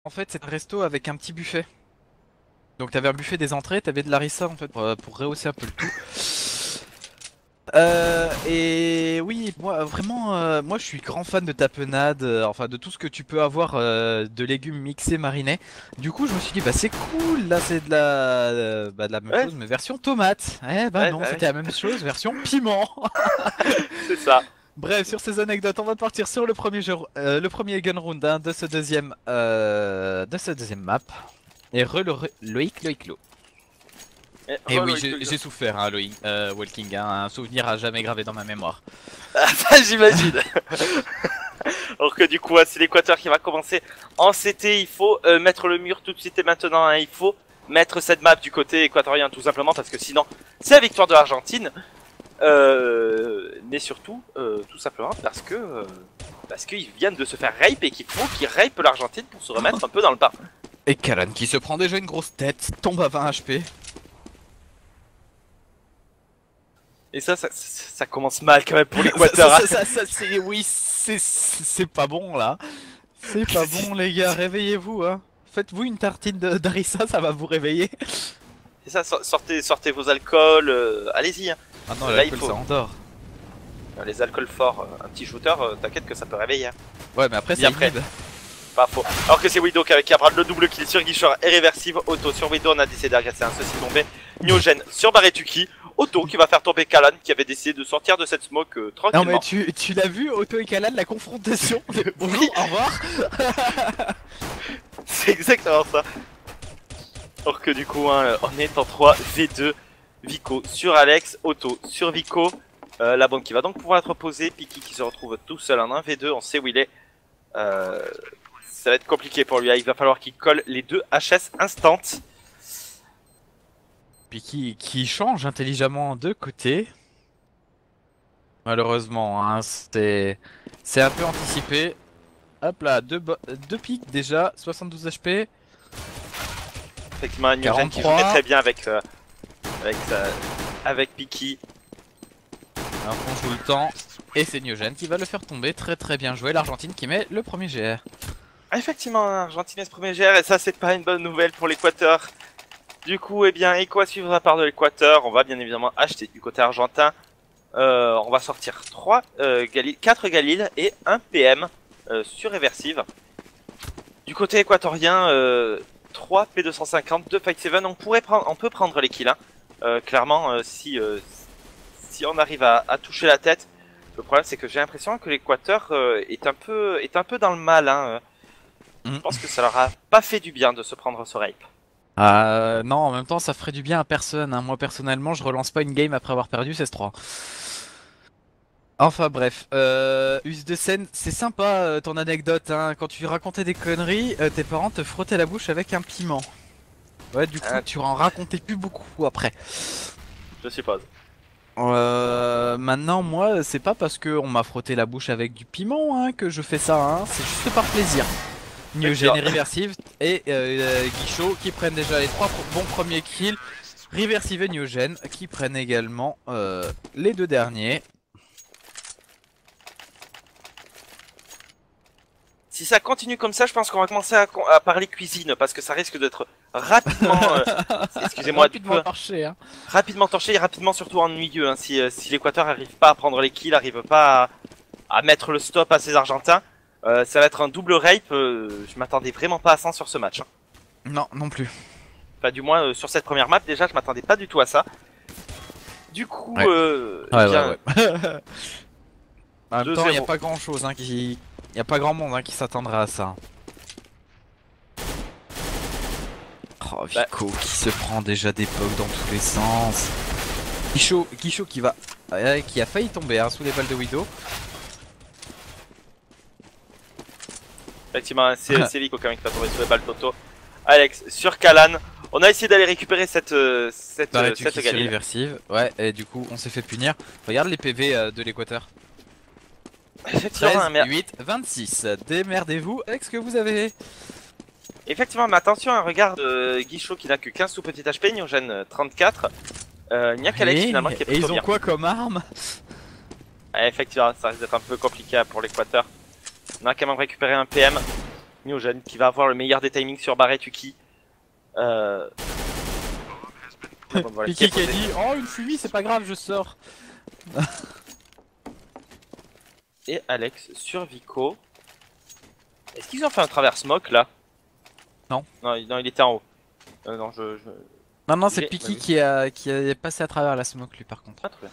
En fait, c'est un resto avec un petit buffet. Donc t'avais un buffet des entrées, t'avais de l'harissa en fait pour rehausser un peu le tout. Et oui, moi vraiment, moi je suis grand fan de tapenade, enfin de tout ce que tu peux avoir de légumes mixés marinés. Du coup, je me suis dit bah c'est cool, là c'est de la même Ouais, chose mais version tomate. Eh bah ouais, non, bah c'était oui, la même chose version piment. c'est ça. Bref, sur ces anecdotes, on va partir sur le premier jeu, le premier gun round hein, de ce deuxième map. Et Loïc, Loïc, Lo. Et Et oui, Loïc, j'ai souffert, hein, Loïc, Walking, hein, un souvenir à jamais gravé dans ma mémoire. ah, bah, j'imagine. Alors que du coup, c'est l'Équateur qui va commencer en CT. Il faut mettre le mur tout de suite et maintenant. Hein. Il faut mettre cette map du côté équatorien tout simplement parce que sinon, c'est la victoire de l'Argentine. Mais surtout, tout simplement parce qu'ils viennent de se faire rape et qu'il faut qu'ils rape l'Argentine pour se remettre un peu dans le bain. Et Kalan qui se prend déjà une grosse tête, tombe à 20 HP. Et ça commence mal quand même pour Ça, l'Équateur. Hein. oui, c'est pas bon là. C'est pas bon les gars, réveillez-vous hein. Faites-vous une tartine d'harissa, ça va vous réveiller. C'est ça, sortez vos alcools, allez-y. Hein. Ah non, Là, il l'alcool faut ça endort. les alcools forts, un petit shooter, t'inquiète que ça peut réveiller. Hein. Ouais, mais après ça Bien prêt. inhibe. Pas faux. Alors que c'est Widow qui a le double kill sur Guichard et réversive. Auto sur Widow, on a décidé d'agresser un ceci tombé. Nyogen sur Baretuki. Auto qui va faire tomber Kalan qui avait décidé de sortir de cette smoke Non mais tranquillement. tu l'as vu, Otto et Kalan, la confrontation. Bonjour, Oui, au revoir. c'est exactement ça. Alors que du coup, hein, on est en 3v2. Vico sur Alex, Auto sur Vico. La bombe qui va donc pouvoir être posée. Piki qui se retrouve tout seul en 1v2. On sait où il est. Euh, ça va être compliqué pour lui. Hein. Il va falloir qu'il colle les deux HS instant. Puis qui change intelligemment de côté. Malheureusement, hein, c'est un peu anticipé. Hop là, deux pics déjà, 72 HP, Effectivement, Nyogen qui joue très 43. très bien avec, avec Piki. Alors on joue le temps. Et c'est Niogen qui va le faire tomber. Très très bien joué. L'Argentine qui met le premier GR. Ah, effectivement, Argentine ce premier GR et ça c'est pas une bonne nouvelle pour l'Équateur. Du coup, eh bien, et quoi suivre à part de l'Équateur? On va bien évidemment acheter du côté argentin. On va sortir 4 Galil et 1 PM sur réversive. Du côté équatorien, 3 P250, 2 Fight 7. On peut prendre les kills. Hein. Clairement, si on arrive à toucher la tête. Le problème, c'est que j'ai l'impression que l'Équateur est un peu dans le mal. Hein. Je Mm. pense que ça leur a pas fait du bien de se prendre ce rape. Non, en même temps, ça ferait du bien à personne, hein. Moi personnellement, je relance pas une game après avoir perdu 16-3. Enfin bref, Us de scène, c'est sympa ton anecdote, hein. Quand tu racontais des conneries, tes parents te frottaient la bouche avec un piment. Ouais, du coup, Hein, tu en racontais plus beaucoup après. je suppose. Maintenant, moi, c'est pas parce que on m'a frotté la bouche avec du piment hein, que je fais ça, hein. C'est juste par plaisir. Nyogen et Reversive et Guichot qui prennent déjà les trois bons premiers kills. Reversive et Nyogen qui prennent également les deux derniers. Si ça continue comme ça, je pense qu'on va commencer à parler cuisine parce que ça risque d'être rapidement, excusez-moi du Rapidement peu, marché, hein. rapidement torché et rapidement surtout ennuyeux. Hein, si l'Équateur arrive pas à prendre les kills, arrive pas à mettre le stop à ces Argentins, ça va être un double rape. Je m'attendais vraiment pas à ça sur ce match. Hein. Non, non plus. Enfin, du moins sur cette première map déjà, je m'attendais pas du tout à ça. Du coup, Ouais. eh Ouais, ouais, bien, ouais. En même temps, il n'y a 2-0. pas grand chose hein, y a pas grand monde hein, qui s'attendra à ça. Oh, Bah, Vico qui se prend déjà des pogs dans tous les sens. Guichot qui a failli tomber hein, sous les balles de Widow. effectivement, c'est Vico quand même qui va tomber sur les balles Toto. Alex sur Kalan. On a essayé d'aller récupérer cette T'arrêtes qui sur Galil. Reversive. Ouais, et du coup, on s'est fait punir. Regarde les PV de l'Équateur. Effectivement, 13, hein, mais 8, 26. Démerdez-vous avec ce que vous avez. effectivement, mais attention, hein, regarde Guichot qui n'a que 15 sous petit HP, Nyogen 34. Il n'y a qu'Alex finalement qui est Et plutôt ils ont bien. quoi comme arme? Effectivement, ça risque d'être un peu compliqué pour l'Équateur. On a quand même récupéré un PM. Neogen qui va avoir le meilleur des timings sur Barret Yuki. Voilà, Piqué qui a dit oh une furie c'est pas grave je sors. Et Alex sur Vico. Est-ce qu'ils ont fait un travers smoke là? Non. Non, il était en haut. Non, Non c'est Piki qui est passé à travers la smoke lui par contre. Ah, très bien.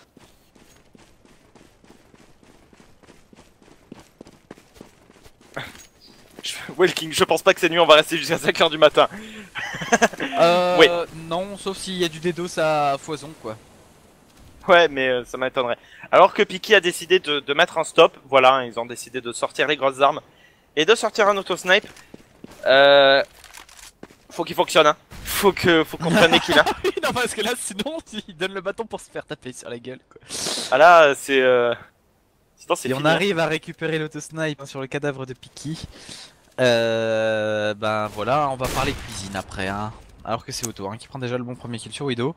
Welking, je pense pas que c'est nuit, on va rester jusqu'à 5h du matin. Oui. Non, sauf s'il y a du DDoS à foison quoi. Ouais, mais ça m'étonnerait. Alors que Piki a décidé de mettre un stop, voilà, hein, ils ont décidé de sortir les grosses armes et de sortir un auto-snipe. Faut qu'il fonctionne, hein. Faut qu'on prenne les kills, hein. Non, parce que là, sinon, il donne le bâton pour se faire taper sur la gueule quoi. Ah là, c'est. Sinon, c'est Et on fini, hein. arrive à récupérer l'auto-snipe sur le cadavre de Piki. Ben voilà, on va parler cuisine après, hein. Alors que c'est Otto hein, qui prend déjà le bon premier kill sur Widow.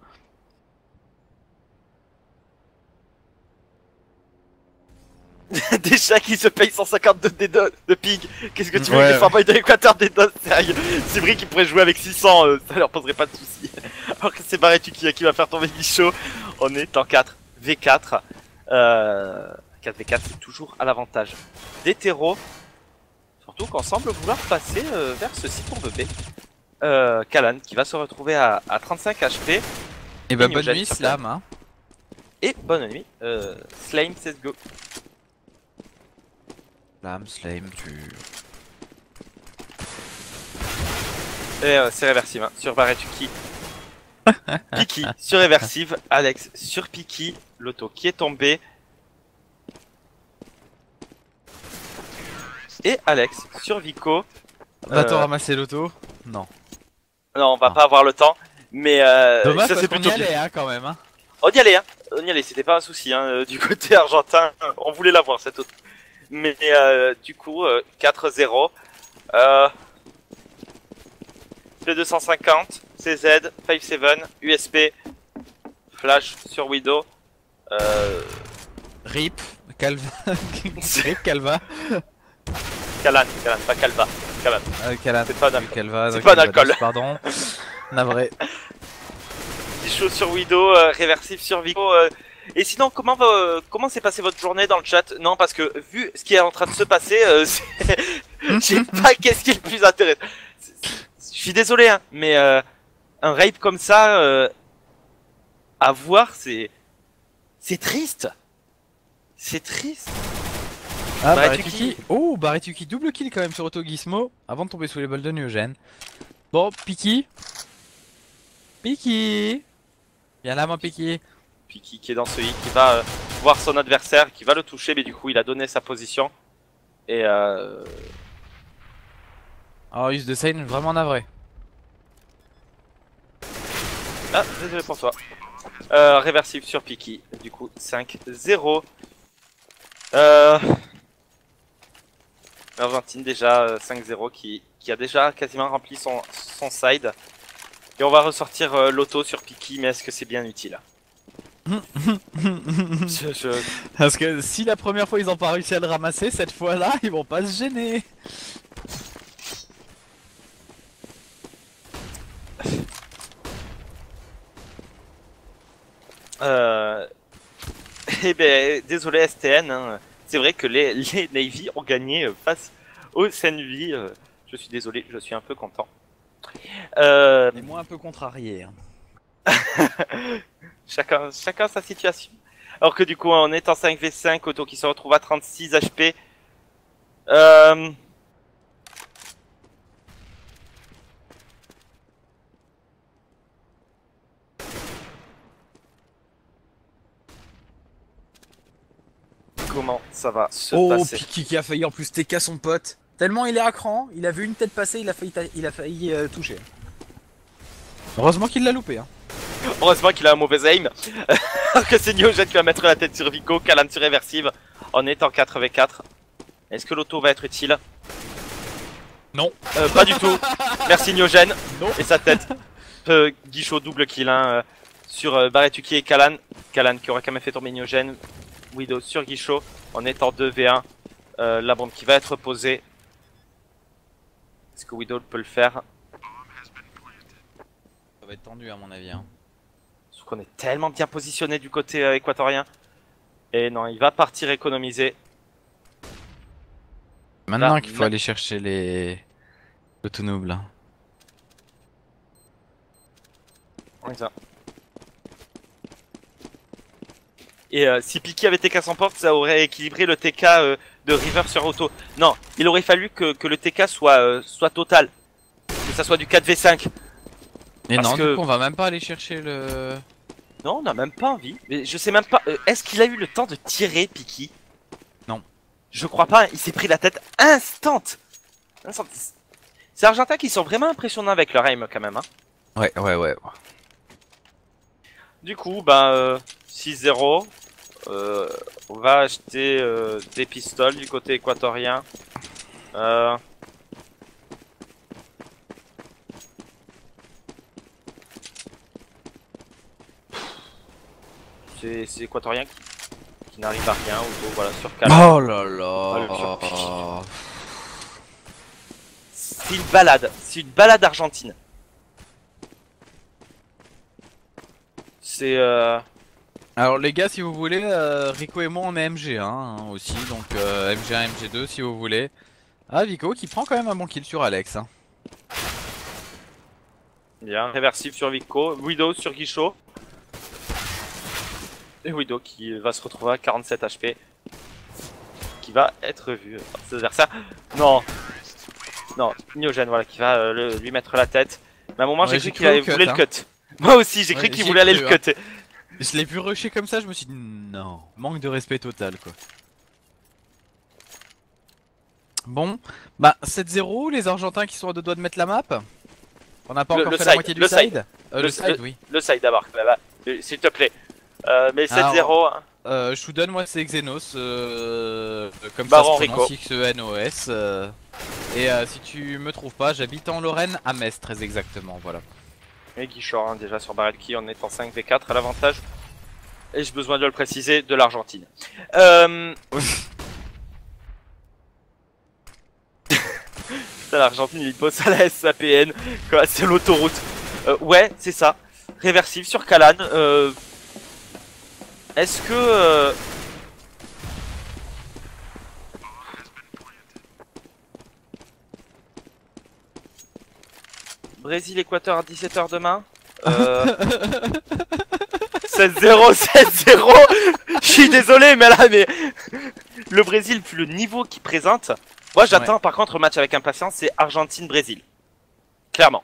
Des chats qui se payent 152 de ping. Qu'est-ce que tu veux Ouais, que les fanboys de l'Équateur des dos? Sérieux, c'est vrai qu'ils pourraient jouer avec 600, ça leur poserait pas de soucis. Alors que c'est Barret qui va faire tomber Guichot. On est en 4v4. 4v4 c'est toujours à l'avantage d'Hétéro. Surtout qu'on semble vouloir passer vers ce site pour B. Kalan qui va se retrouver à 35 HP. Et bah bonne nuit Slam hein. Et bonne nuit Slime CSGO. Slam, Slime, tu... Et c'est réversive hein, sur Barret Yuki. Piki sur réversive, Alex sur Piki, l'auto qui est tombé. Et Alex sur Vico. Va-t-on ramasser l'auto? Non. Non, on va pas avoir le temps. Mais dommage ça parce c'est qu'on y plutôt allait bien. hein, quand même hein. On y allait hein. On y allait, c'était pas un souci hein. Du côté argentin, on voulait l'avoir cette auto. Mais du coup 4-0. P250, CZ, 5-7, USP, Flash sur Widow. RIP, Calva. RIP, Calva. Kalan, pas Calva. Kalan. Kalan. C'est pas un alcool. Calva, C'est pas un alcool. Pardon. Navré. Petit chaud sur Widow, réversif sur Vico. Et sinon, comment s'est passée votre journée dans le chat? Non, parce que vu ce qui est en train de se passer, je sais pas qu'est-ce qui est le plus intéressant. Je suis désolé, hein, mais un rape comme ça, à voir, c'est triste. C'est triste. Ah, Barret Yuki. Oh, Barret Yuki, double kill quand même sur Auto Gizmo avant de tomber sous les balles de Neogen. Bon, Piki. Piki. Viens là, mon Piki. Piki qui est dans ce hit, qui va voir son adversaire, qui va le toucher, mais du coup, il a donné sa position. Et Oh, use de Sane, vraiment navré. ah, désolé pour toi. Réversible sur Piki, du coup 5-0. Argentine déjà 5-0 qui a déjà quasiment rempli son side. Et on va ressortir l'auto sur Piki, mais est-ce que c'est bien utile? Parce que si la première fois ils ont pas réussi à le ramasser, cette fois-là ils vont pas se gêner. Eh ben, désolé STN, hein. C'est vrai que les Navy ont gagné face au Senvi. Je suis désolé, je suis un peu content. Et moi un peu contrarié. Chacun sa situation. Alors que du coup on est en 5v5, Auto qui se retrouve à 36 HP. Comment ça va se passer? Piki qui a failli en plus TK son pote. Tellement il est à cran, il a vu une tête passer, il a failli toucher. Heureusement qu'il l'a loupé hein. Heureusement qu'il a un mauvais aim. Alors que c'est Neogen qui va mettre la tête sur Vico, Kalan sur réversive. On est en 4v4. Est-ce que l'auto va être utile? Non. Pas du tout. Merci Neogen. Non. Et sa tête. Guichot double kill hein, sur Barret Yuki et Kalan. Kalan qui aura quand même fait tomber Neogen. Widow sur Guichot. On est en 2v1. La bombe qui va être posée. Est-ce que Widow peut le faire? Ça va être tendu à mon avis. Hein. Sauf qu'on est tellement bien positionné du côté équatorien. Et non, il va partir économiser. Maintenant Là, qu'il faut aller chercher le tout noob là. Ouais, ça. Et si Piki avait TK sans porte, ça aurait équilibré le TK de River sur Auto. Non, il aurait fallu que le TK soit total. Que ça soit du 4v5. Et Parce non, que- du coup on va même pas aller chercher le... Non, on n'a même pas envie. Mais je sais même pas. Est-ce qu'il a eu le temps de tirer, Piki? Non. Je crois pas. Il s'est pris la tête instant. C'est Argentin qui sont vraiment impressionnants avec leur aim quand même. Hein. Ouais. Du coup, bah 6-0. On va acheter des pistoles du côté équatorien. C'est équatorien qui n'arrive à rien. Ou voilà sur Cala. Oh là là. le surpique. C'est une balade. C'est une balade argentine. C'est Alors les gars, si vous voulez, Rico et moi on est MG1 hein, aussi, donc MG1, MG2 si vous voulez. Ah Vico qui prend quand même un bon kill sur Alex. Hein. bien. Réversible sur Vico. Widow sur Guichot. Et Widow qui va se retrouver à 47 HP. Qui va être vu par ses adversaires. Non. Non, Niogen voilà qui va lui mettre la tête. Mais à un moment Ouais, j'ai cru j'ai cru qu'il au voulait cut, le cut. Moi aussi j'ai cru Ouais, qu'il j'y voulait ai aller cru, le cut. Je l'ai vu rusher comme ça, je me suis dit non, manque de respect total quoi. Bon, bah 7-0, les Argentins qui sont à deux doigts de mettre la map. On n'a pas Le encore fait side, la moitié du le side. side. Le side, oui. Le side d'abord, s'il te plaît. Mais 7-0. Alors, Hein. je vous donne moi c'est Xenos, comme Baron ça se prononce Rico. XENOS. Et si tu me trouves pas, j'habite en Lorraine, à Metz très exactement, voilà. Et Guichard hein, déjà sur Barrel Key en étant 5v4 à l'avantage. Et j'ai besoin de le préciser, de l'Argentine. Putain, l'Argentine il bosse à la SAPN, quoi, c'est l'autoroute. Ouais, c'est ça. Réversible sur Kalan. Est-ce que... Brésil-Équateur à 17h demain 16-0, 16-0. Je suis désolé, mais là, mais le Brésil, vu le niveau qu'il présente, moi j'attends par contre le match avec impatience, c'est Argentine-Brésil. Clairement.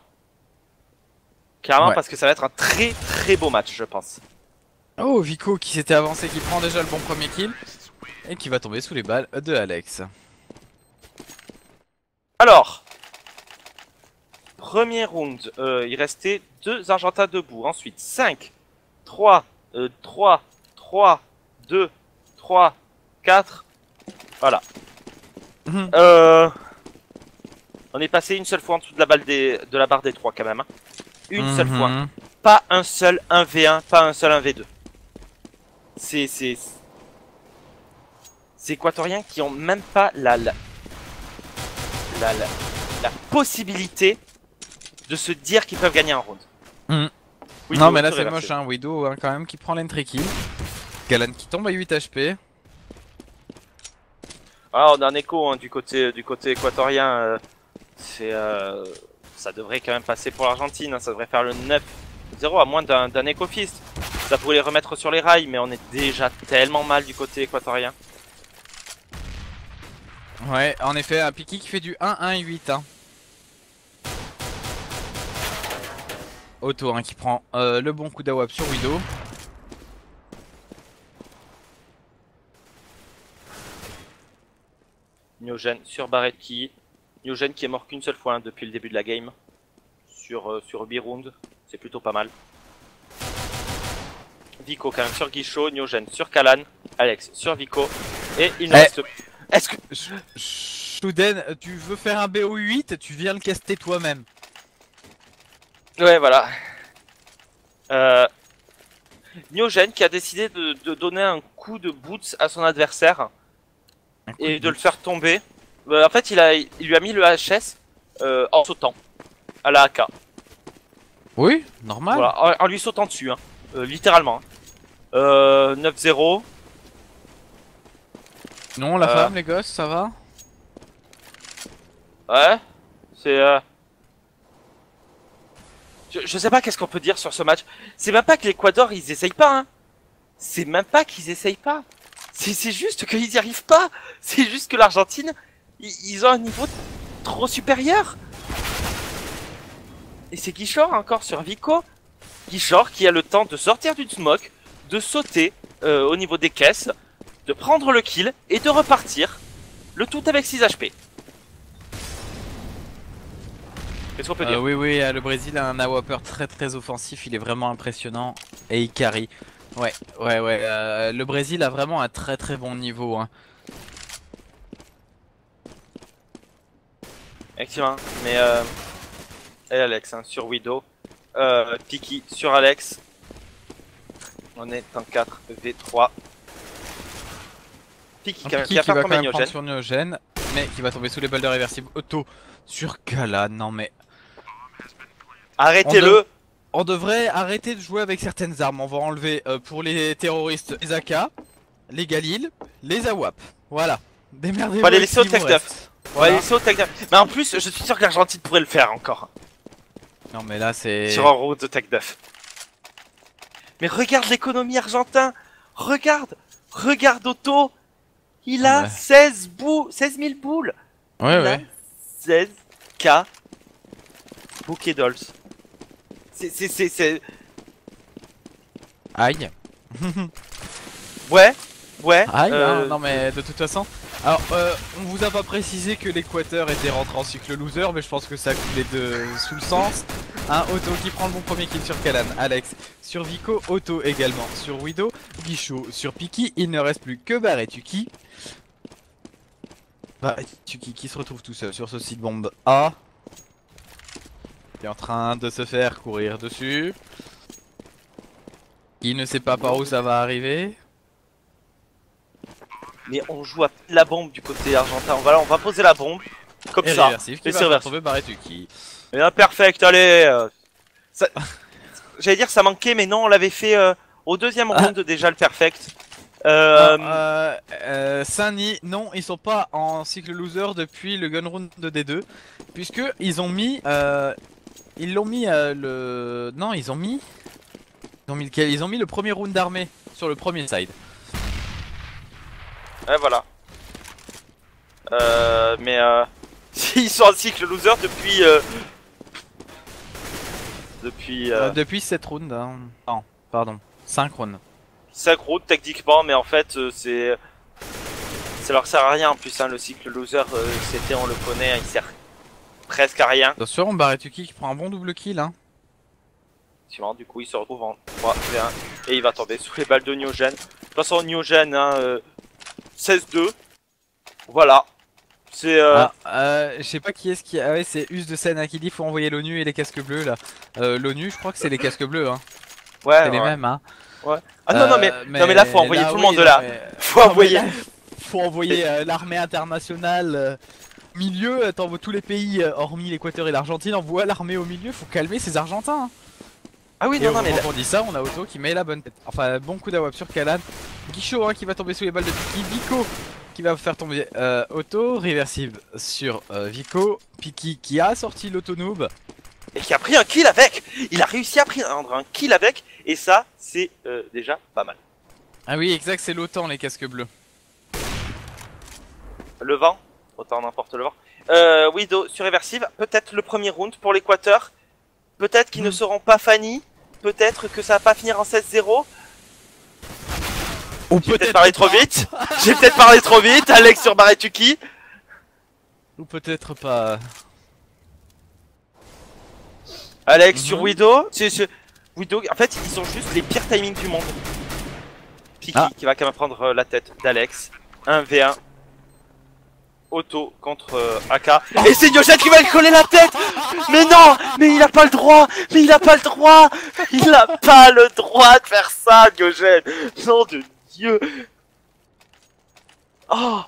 Clairement, Ouais. parce que ça va être un très très beau match, je pense. Oh, Vico qui s'était avancé, qui prend déjà le bon premier kill. Et qui va tomber sous les balles de Alex. Alors, premier round, il restait 2 Argentins debout. Ensuite, 5, 3, 3, 3, 2, 3, 4. Voilà. Mhm. On est passé une seule fois en dessous de la, de la barre des 3 quand même. Hein. Une seule fois. Mhm. Pas un seul 1v1, pas un seul 1v2. C'est équatoriens qui ont même pas la possibilité de se dire qu'ils peuvent gagner un round. Mhm. Oui, Non mais là tout c'est réversé. moche hein, Widow hein, quand même qui prend l'entry kill. Galan qui tombe à 8 HP. Ah, on a un écho hein, du côté équatorien. Ça devrait quand même passer pour l'Argentine. Hein, ça devrait faire le 9-0 à moins d'un écho fist. Ça pourrait les remettre sur les rails, mais on est déjà tellement mal du côté équatorien. Ouais, en effet, un Piki qui fait du 1-1-8 hein. Auto hein, qui prend le bon coup d'awap sur Widow. Niogen sur Barrett Key. Niogen qui est mort qu'une seule fois hein, depuis le début de la game. Sur 8 rounds. C'est plutôt pas mal. Vico quand même sur Guichot. Niogen sur Kalan. Alex sur Vico. Et il nous reste... Est-ce que... Shuden, tu veux faire un BO8, tu viens le caster toi-même. Ouais, voilà. Niogen qui a décidé de donner un coup de boots à son adversaire et de le faire tomber. En fait, il lui a mis le HS en sautant à la AK. Oui, normal. Voilà, en lui sautant dessus, hein. Littéralement. 9-0. Non, la femme, les gosses, ça va? Ouais, c'est je sais pas qu'est-ce qu'on peut dire sur ce match. C'est même pas que l'Equador ils essayent pas, hein. C'est même pas qu'ils essayent pas. C'est juste qu'ils y arrivent pas. C'est juste que l'Argentine, ils ont un niveau trop supérieur. Et c'est Guichard encore sur Vico. Guichard qui a le temps de sortir d'une smoke, de sauter au niveau des caisses, de prendre le kill et de repartir. Le tout avec 6 HP. Qu'est-ce qu'on peut dire? Oui, le Brésil a un AWPer très offensif, il est vraiment impressionnant et il carry. Ouais, le Brésil a vraiment un très bon niveau, hein. Effectivement, mais et Alex hein, sur Widow, Piki sur Alex. On est en 4v3. Piki qui va faire tomber Neogène. Sur Neogène, mais qui va tomber sous les balles de réversible auto sur Kala. Non mais arrêtez-le. On devrait arrêter de jouer avec certaines armes. On va enlever pour les terroristes les AK, les Galil, les AWAP. Voilà. Démerdez-vous. On va les laisser au tech dev. On va les Voilà. laisser au tech dev. Mais en plus, je suis sûr que l'Argentine pourrait le faire encore. Non mais là c'est... Sur un route de tech dev. Mais regarde l'économie argentin. Regarde Otto. Il a 16 000 boules. Ouais. 16k bouquet dolls. C'est... Aïe. Ouais. Aïe, non mais de toute façon... Alors, on vous a pas précisé que l'Équateur était rentré en cycle loser, mais je pense que ça a coulé sous le sens. Otto qui prend le bon premier kill sur Kalan, Alex sur Vico, Otto également sur Widow, Guichot sur Piki, il ne reste plus que Baretuki. Baretuki qui se retrouve tout seul sur ce site bombe A. Qui est en train de se faire courir dessus. Il ne sait pas par où ça va arriver. Mais on joue à la bombe du côté argentin. Voilà, on va poser la bombe. Comme ça. Et c'est retrouver Baretuki. Et imperfect, allez. J'allais dire ça manquait, mais non, on l'avait fait au deuxième round déjà le perfect. Saint-Denis, non, ils sont pas en cycle loser depuis le gun round de D2. Puisque ils ont mis... ils l'ont mis le... Non, ils ont mis lequel? Ils ont mis le premier round d'armée sur le premier side. Ouais, voilà. Mais ils sont en cycle loser depuis... Depuis 7 rounds, hein. Non, pardon, 5 rounds. 5 rounds techniquement, mais en fait c'est... Ça leur sert à rien en plus, hein, le cycle loser, c'était, on le connaît, hein, il sert presque à rien. Attention, Baretuki qui prend un bon double kill, hein. Du coup il se retrouve en 3v1 et il va tomber sous les balles de Neogène. De toute façon Neogène, hein, 16-2. Voilà. C'est je sais pas qui est-ce qui... Ah ouais, c'est Us de Senna qui dit faut envoyer l'ONU et les casques bleus là. L'ONU, je crois que c'est les casques bleus, hein. Ouais, c'est les mêmes, hein. Ouais. Ah non mais là faut envoyer tout le monde de là. Faut envoyer. Faut envoyer l'armée internationale milieu, t'envoies tous les pays hormis l'Équateur et l'Argentine, envoie l'armée au milieu, faut calmer ces Argentins, hein. Ah oui, et non mais on dit ça, on a Otto qui met la bonne tête. Enfin, bon coup d'awap sur Kalan. Guichot hein, qui va tomber sous les balles de Piki. Vico qui va faire tomber Otto. Reversive sur Vico. Piki qui a sorti l'auto-noob. Et qui a pris un kill avec. Il a réussi à prendre un kill avec. Et ça, c'est déjà pas mal. Ah oui, exact, c'est l'OTAN les casques bleus. Le vent, autant n'importe le vent. Widow sur Reversive. Peut-être le premier round pour l'Équateur. Peut-être qu'ils ne seront pas Fanny. Peut-être que ça va pas finir en 16-0. Ou j'ai peut-être parlé trop vite. J'ai peut-être parlé trop vite. Alex sur Baretuki. Ou peut-être pas. Alex sur Widow. Widow. En fait, ils ont juste les pires timings du monde. Piki qui va quand même prendre la tête d'Alex. 1v1. Otto contre AK. Et c'est Neogène qui va lui coller la tête. Mais non. Mais il a pas le droit. Mais il a pas le droit. Il a pas le droit de faire ça, Neogène. Nom de Dieu. Oh.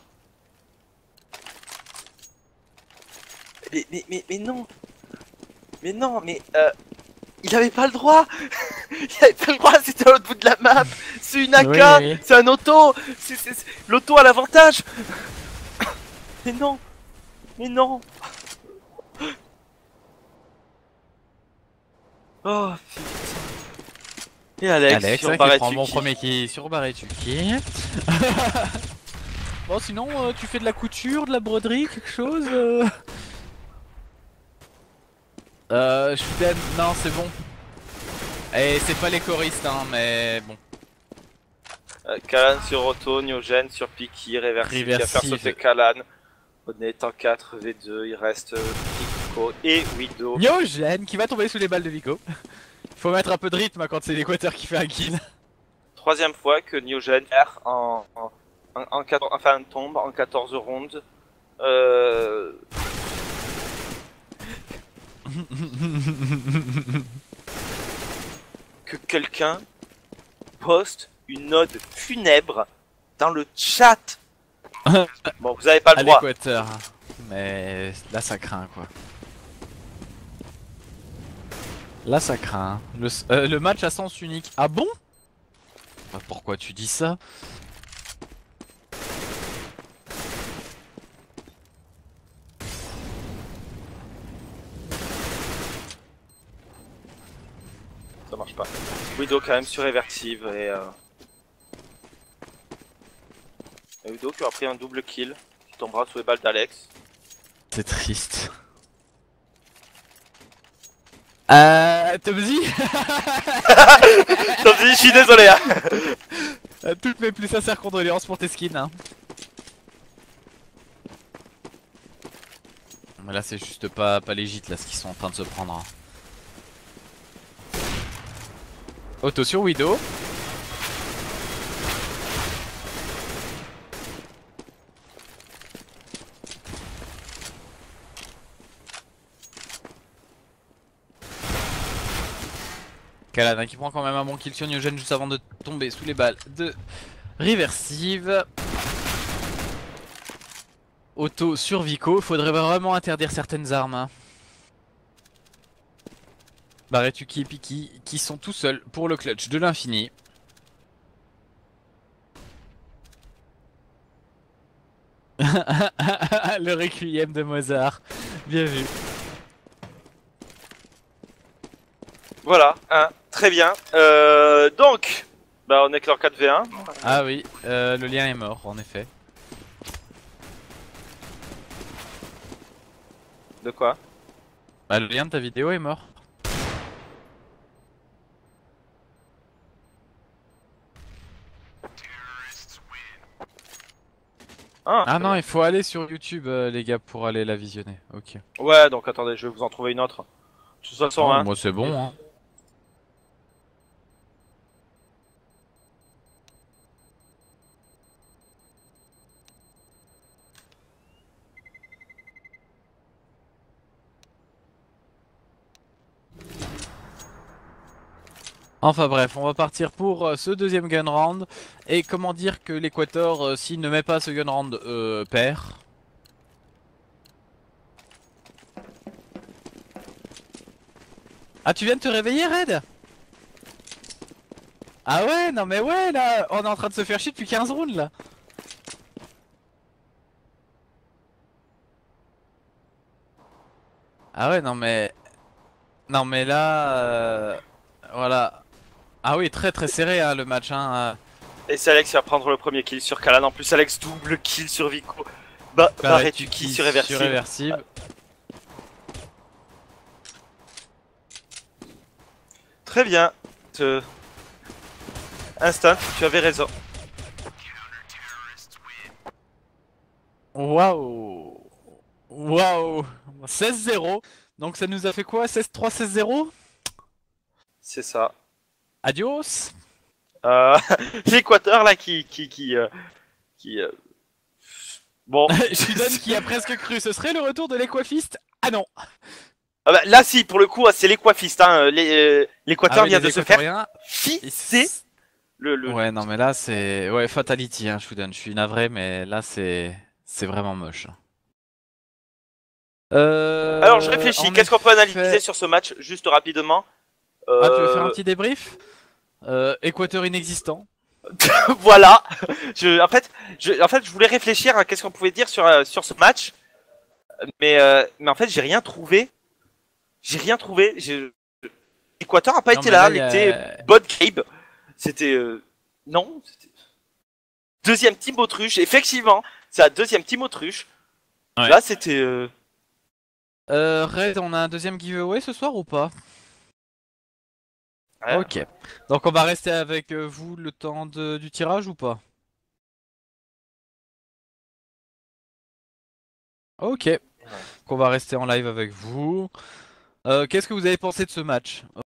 Mais non. Mais non, mais il avait pas le droit. Il avait pas le droit, c'était à l'autre bout de la map. C'est une AK, Oui. c'est un auto. L'auto a l'avantage. Mais non. Mais non. Oh putain. Et Alex Alex, sur hein, qui prend Barretuki. mon premier qui sur Barretuki. Bon, sinon, tu fais de la couture, de la broderie, quelque chose je suis non, c'est bon. Et c'est pas les choristes, hein, mais bon. Kalan sur Auto, Niogen sur Piki, Reversive qui va faire Reversive. sauter Kalan. On est en 4 V2, il reste Pico et Widow. Niogen qui va tomber sous les balles de Vico. Faut mettre un peu de rythme hein, quand c'est l'Équateur qui fait un kill. Troisième fois que Niogen perd enfin tombe en 14 rounds. Que quelqu'un poste une ode funèbre dans le chat. Bon, vous avez pas le À droit. l'Équateur. Mais là ça craint quoi. Là ça craint. Le match à sens unique. Ah bon? Bah, pourquoi tu dis ça? Ça marche pas. Widow quand même sur Reversive et Widow qui a pris un double kill. Qui tombera sous les balles d'Alex. C'est triste. Tomzy. Je suis désolé hein. Toutes mes plus sincères condoléances pour tes skins hein. Mais là c'est juste pas légit là ce qu'ils sont en train de se prendre hein. Auto sur Widow. Kalan qui prend quand même un bon kill sur Niogen juste avant de tomber sous les balles de Reversive. Auto sur Vico, faudrait vraiment interdire certaines armes hein. Barretuki et Piki qui sont tout seuls pour le clutch de l'infini. Le requiem de Mozart, bien vu. Voilà, hein, très bien. Donc, bah on est que leur 4v1. Ah oui, le lien est mort en effet. De quoi? Bah le lien de ta vidéo est mort. Ah non, il faut aller sur YouTube les gars pour aller la visionner. Ok. Ouais, donc attendez, je vais vous en trouver une autre. De toute façon, Oh, hein. moi c'est bon hein. Enfin bref, on va partir pour ce deuxième gun round. Et comment dire que l'Équateur, s'il ne met pas ce gun round, perd. Ah tu viens de te réveiller Red? Ah ouais, non mais ouais là, on est en train de se faire chier depuis 15 rounds là. Ah ouais, non mais... Non mais là... voilà. Ah oui, très très serré hein, le match hein. Et c'est Alex qui va prendre le premier kill sur Kalan. En plus, Alex double kill sur Vico. Barretuki sur Reversive. Très bien. Instant, tu avais raison. Waouh. Waouh. 16-0. Donc ça nous a fait quoi? 16-3, 16-0? C'est ça. Adios. L'Équateur là bon. Shudan qui a presque cru, ce serait le retour de l'équafiste? Ah non. Ah bah, là si, pour le coup, c'est l'équafiste. Hein. L'Équateur vient de se faire fisser. Ouais, non mais là c'est... Ouais, fatality hein, Shudan. Je suis navré mais là c'est vraiment moche. Alors je réfléchis, en qu'est-ce qu'on peut analyser effet- sur ce match, juste rapidement? Ah, tu veux faire un petit débrief? Équateur inexistant. Voilà. En fait, je voulais réfléchir à qu'est-ce qu'on pouvait dire sur ce match, mais en fait, j'ai rien trouvé. J'ai rien trouvé. Équateur a pas Non, été mais là. là, Il était Bot Gabe. C'était non. Deuxième team autruche. Effectivement, c'est la deuxième team autruche. Ouais. Là, c'était. Red, on a un deuxième giveaway ce soir ou pas? Ouais. Ok. Donc on va rester avec vous le temps du tirage ou pas? Ok. Donc on va rester en live avec vous. Qu'est-ce que vous avez pensé de ce match?